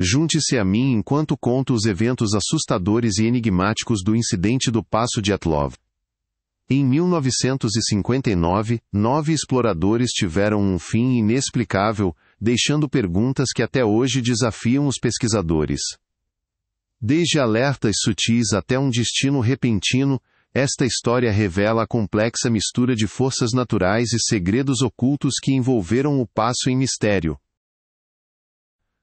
Junte-se a mim enquanto conto os eventos assustadores e enigmáticos do incidente do Passo Dyatlov. Em 1959, 9 exploradores tiveram um fim inexplicável, deixando perguntas que até hoje desafiam os pesquisadores. Desde alertas sutis até um destino repentino, esta história revela a complexa mistura de forças naturais e segredos ocultos que envolveram o passo em mistério.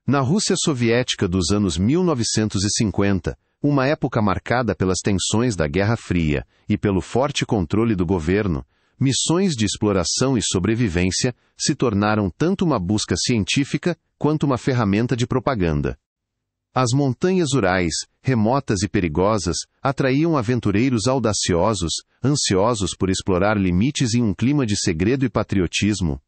Na Rússia soviética dos anos 1950, uma época marcada pelas tensões da Guerra Fria e pelo forte controle do governo, missões de exploração e sobrevivência se tornaram tanto uma busca científica quanto uma ferramenta de propaganda. As montanhas Urais, remotas e perigosas, atraíam aventureiros audaciosos, ansiosos por explorar limites em um clima de segredo e patriotismo.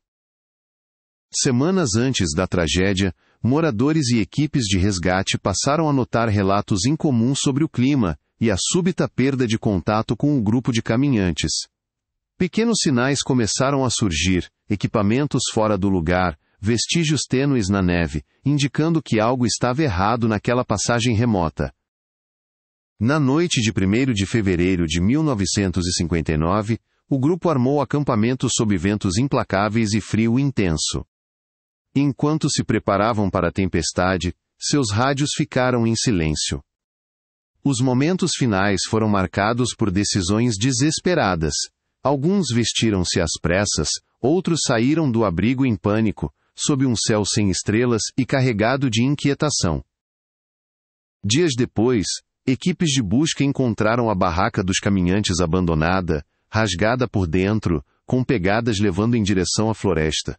Semanas antes da tragédia, moradores e equipes de resgate passaram a notar relatos incomuns sobre o clima e a súbita perda de contato com o grupo de caminhantes. Pequenos sinais começaram a surgir, equipamentos fora do lugar, vestígios tênues na neve, indicando que algo estava errado naquela passagem remota. Na noite de 1º de fevereiro de 1959, o grupo armou acampamentos sob ventos implacáveis e frio intenso. Enquanto se preparavam para a tempestade, seus rádios ficaram em silêncio. Os momentos finais foram marcados por decisões desesperadas. Alguns vestiram-se às pressas, outros saíram do abrigo em pânico, sob um céu sem estrelas e carregado de inquietação. Dias depois, equipes de busca encontraram a barraca dos caminhantes abandonada, rasgada por dentro, com pegadas levando em direção à floresta.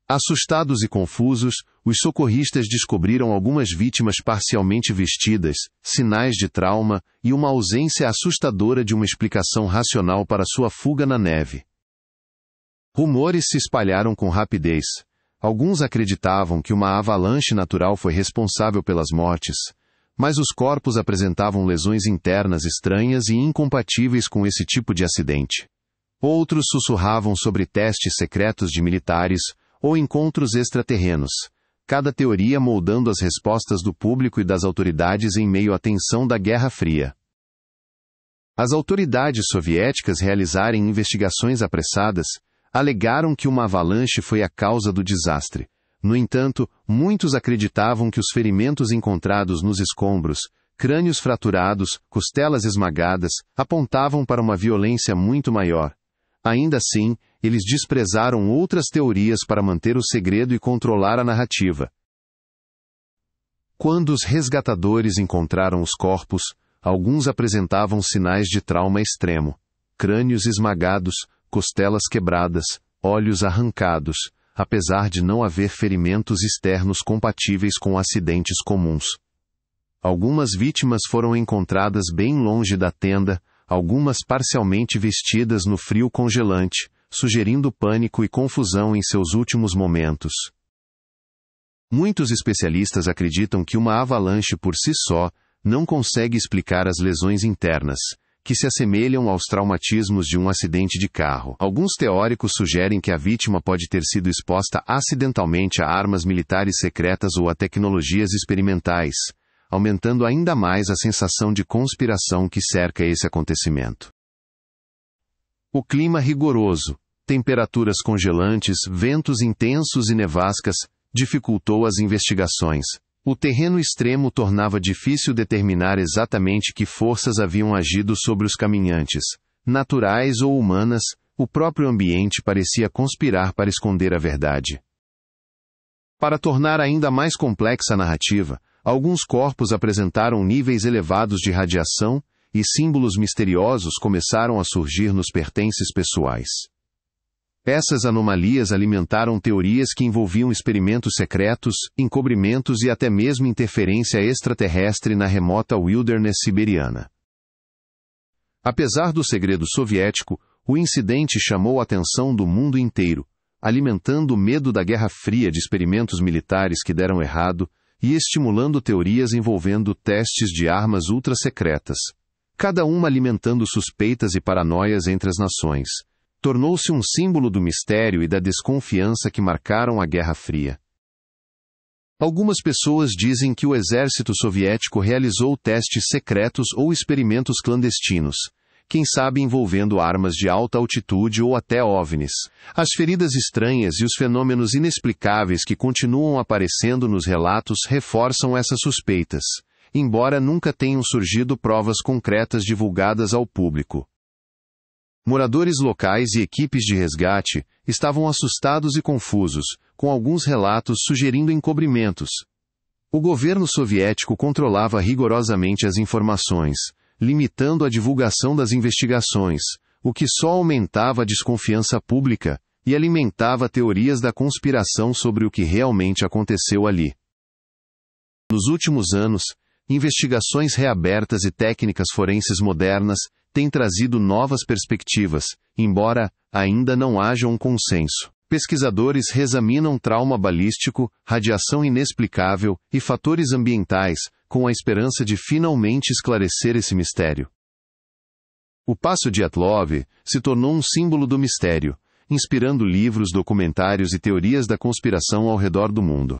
Assustados e confusos, os socorristas descobriram algumas vítimas parcialmente vestidas, sinais de trauma e uma ausência assustadora de uma explicação racional para sua fuga na neve. Rumores se espalharam com rapidez. Alguns acreditavam que uma avalanche natural foi responsável pelas mortes, mas os corpos apresentavam lesões internas estranhas e incompatíveis com esse tipo de acidente. Outros sussurravam sobre testes secretos de militares ou encontros extraterrenos, cada teoria moldando as respostas do público e das autoridades em meio à tensão da Guerra Fria. As autoridades soviéticas realizaram investigações apressadas, alegaram que uma avalanche foi a causa do desastre. No entanto, muitos acreditavam que os ferimentos encontrados nos escombros, crânios fraturados, costelas esmagadas, apontavam para uma violência muito maior. Ainda assim, eles desprezaram outras teorias para manter o segredo e controlar a narrativa. Quando os resgatadores encontraram os corpos, alguns apresentavam sinais de trauma extremo. Crânios esmagados, costelas quebradas, olhos arrancados, apesar de não haver ferimentos externos compatíveis com acidentes comuns. Algumas vítimas foram encontradas bem longe da tenda, algumas parcialmente vestidas no frio congelante, sugerindo pânico e confusão em seus últimos momentos. Muitos especialistas acreditam que uma avalanche por si só não consegue explicar as lesões internas, que se assemelham aos traumatismos de um acidente de carro. Alguns teóricos sugerem que a vítima pode ter sido exposta acidentalmente a armas militares secretas ou a tecnologias experimentais, aumentando ainda mais a sensação de conspiração que cerca esse acontecimento. O clima rigoroso, temperaturas congelantes, ventos intensos e nevascas, dificultou as investigações. O terreno extremo tornava difícil determinar exatamente que forças haviam agido sobre os caminhantes, naturais ou humanas. O próprio ambiente parecia conspirar para esconder a verdade. Para tornar ainda mais complexa a narrativa, alguns corpos apresentaram níveis elevados de radiação e símbolos misteriosos começaram a surgir nos pertences pessoais. Essas anomalias alimentaram teorias que envolviam experimentos secretos, encobrimentos e até mesmo interferência extraterrestre na remota wilderness siberiana. Apesar do segredo soviético, o incidente chamou a atenção do mundo inteiro, alimentando o medo da Guerra Fria de experimentos militares que deram errado e estimulando teorias envolvendo testes de armas ultra-secretas, cada uma alimentando suspeitas e paranoias entre as nações. Tornou-se um símbolo do mistério e da desconfiança que marcaram a Guerra Fria. Algumas pessoas dizem que o exército soviético realizou testes secretos ou experimentos clandestinos, quem sabe envolvendo armas de alta altitude ou até OVNIs. As feridas estranhas e os fenômenos inexplicáveis que continuam aparecendo nos relatos reforçam essas suspeitas, embora nunca tenham surgido provas concretas divulgadas ao público. Moradores locais e equipes de resgate estavam assustados e confusos, com alguns relatos sugerindo encobrimentos. O governo soviético controlava rigorosamente as informações, limitando a divulgação das investigações, o que só aumentava a desconfiança pública e alimentava teorias da conspiração sobre o que realmente aconteceu ali. Nos últimos anos, investigações reabertas e técnicas forenses modernas têm trazido novas perspectivas, embora ainda não haja um consenso. Pesquisadores reexaminam trauma balístico, radiação inexplicável e fatores ambientais, com a esperança de finalmente esclarecer esse mistério. O Paço Dyatlov se tornou um símbolo do mistério, inspirando livros, documentários e teorias da conspiração ao redor do mundo.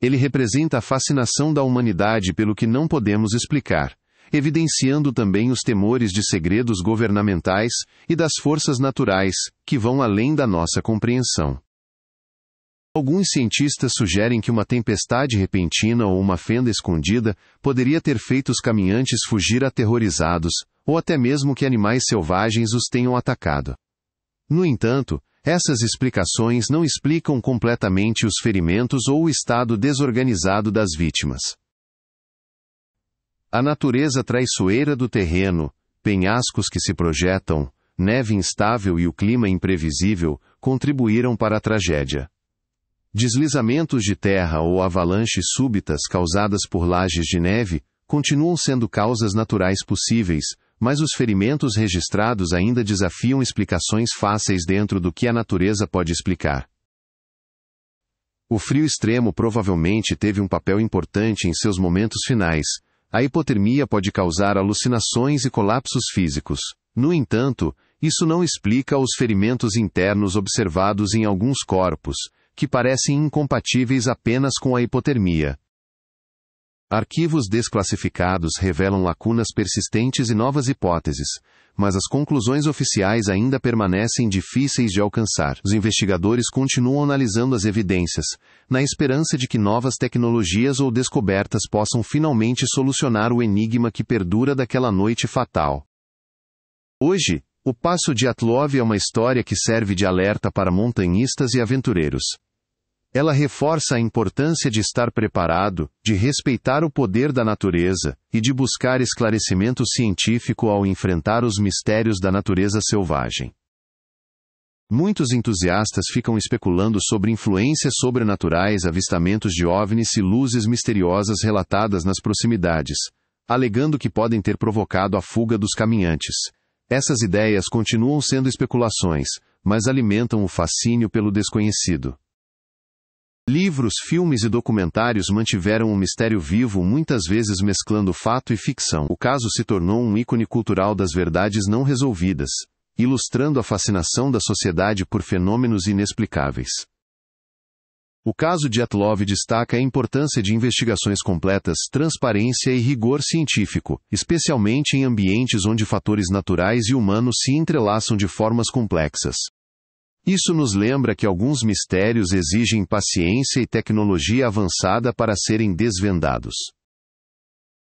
Ele representa a fascinação da humanidade pelo que não podemos explicar, evidenciando também os temores de segredos governamentais e das forças naturais, que vão além da nossa compreensão. Alguns cientistas sugerem que uma tempestade repentina ou uma fenda escondida poderia ter feito os caminhantes fugir aterrorizados, ou até mesmo que animais selvagens os tenham atacado. No entanto, essas explicações não explicam completamente os ferimentos ou o estado desorganizado das vítimas. A natureza traiçoeira do terreno, penhascos que se projetam, neve instável e o clima imprevisível contribuíram para a tragédia. Deslizamentos de terra ou avalanches súbitas causadas por lajes de neve continuam sendo causas naturais possíveis, mas os ferimentos registrados ainda desafiam explicações fáceis dentro do que a natureza pode explicar. O frio extremo provavelmente teve um papel importante em seus momentos finais. A hipotermia pode causar alucinações e colapsos físicos. No entanto, isso não explica os ferimentos internos observados em alguns corpos, que parecem incompatíveis apenas com a hipotermia. Arquivos desclassificados revelam lacunas persistentes e novas hipóteses, mas as conclusões oficiais ainda permanecem difíceis de alcançar. Os investigadores continuam analisando as evidências, na esperança de que novas tecnologias ou descobertas possam finalmente solucionar o enigma que perdura daquela noite fatal. Hoje, o Paço Dyatlov é uma história que serve de alerta para montanhistas e aventureiros. Ela reforça a importância de estar preparado, de respeitar o poder da natureza e de buscar esclarecimento científico ao enfrentar os mistérios da natureza selvagem. Muitos entusiastas ficam especulando sobre influências sobrenaturais, avistamentos de OVNIs e luzes misteriosas relatadas nas proximidades, alegando que podem ter provocado a fuga dos caminhantes. Essas ideias continuam sendo especulações, mas alimentam o fascínio pelo desconhecido. Livros, filmes e documentários mantiveram o mistério vivo, muitas vezes mesclando fato e ficção. O caso se tornou um ícone cultural das verdades não resolvidas, ilustrando a fascinação da sociedade por fenômenos inexplicáveis. O caso Dyatlov destaca a importância de investigações completas, transparência e rigor científico, especialmente em ambientes onde fatores naturais e humanos se entrelaçam de formas complexas. Isso nos lembra que alguns mistérios exigem paciência e tecnologia avançada para serem desvendados.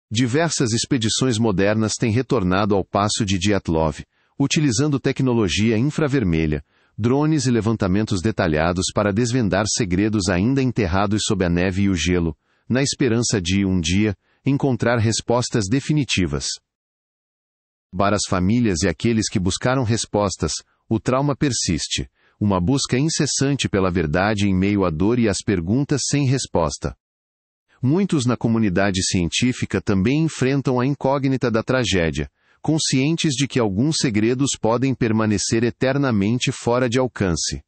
Diversas expedições modernas têm retornado ao Paço de Dyatlov, utilizando tecnologia infravermelha, drones e levantamentos detalhados para desvendar segredos ainda enterrados sob a neve e o gelo, na esperança de, um dia, encontrar respostas definitivas. Para as famílias e aqueles que buscaram respostas, o trauma persiste. Uma busca incessante pela verdade em meio à dor e às perguntas sem resposta. Muitos na comunidade científica também enfrentam a incógnita da tragédia, conscientes de que alguns segredos podem permanecer eternamente fora de alcance.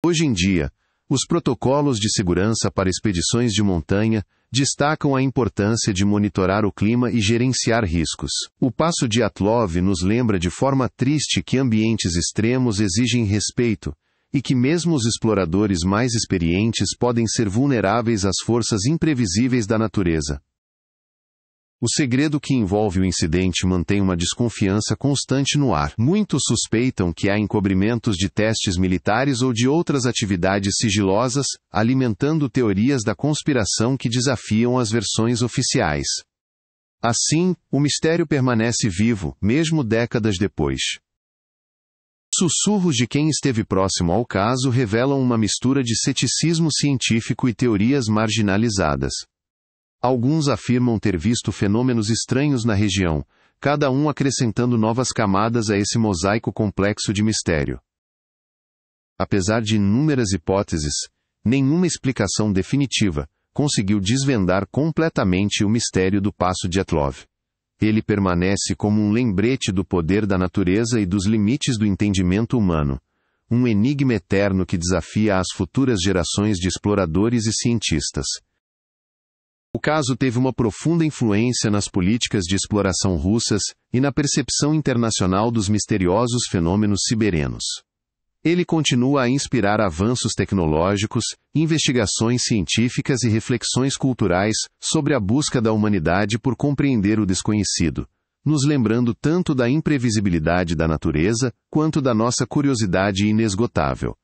Hoje em dia, os protocolos de segurança para expedições de montanha destacam a importância de monitorar o clima e gerenciar riscos. O Paço Dyatlov nos lembra de forma triste que ambientes extremos exigem respeito, e que mesmo os exploradores mais experientes podem ser vulneráveis às forças imprevisíveis da natureza. O segredo que envolve o incidente mantém uma desconfiança constante no ar. Muitos suspeitam que há encobrimentos de testes militares ou de outras atividades sigilosas, alimentando teorias da conspiração que desafiam as versões oficiais. Assim, o mistério permanece vivo, mesmo décadas depois. Sussurros de quem esteve próximo ao caso revelam uma mistura de ceticismo científico e teorias marginalizadas. Alguns afirmam ter visto fenômenos estranhos na região, cada um acrescentando novas camadas a esse mosaico complexo de mistério. Apesar de inúmeras hipóteses, nenhuma explicação definitiva conseguiu desvendar completamente o mistério do Passo Dyatlov. Ele permanece como um lembrete do poder da natureza e dos limites do entendimento humano, um enigma eterno que desafia as futuras gerações de exploradores e cientistas. O caso teve uma profunda influência nas políticas de exploração russas e na percepção internacional dos misteriosos fenômenos siberenos. Ele continua a inspirar avanços tecnológicos, investigações científicas e reflexões culturais sobre a busca da humanidade por compreender o desconhecido, nos lembrando tanto da imprevisibilidade da natureza quanto da nossa curiosidade inesgotável.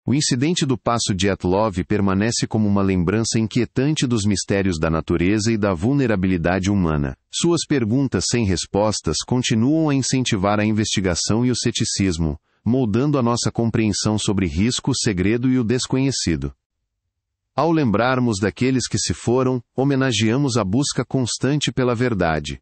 O incidente do Passo Dyatlov permanece como uma lembrança inquietante dos mistérios da natureza e da vulnerabilidade humana. Suas perguntas sem respostas continuam a incentivar a investigação e o ceticismo, moldando a nossa compreensão sobre risco, segredo e o desconhecido. Ao lembrarmos daqueles que se foram, homenageamos a busca constante pela verdade.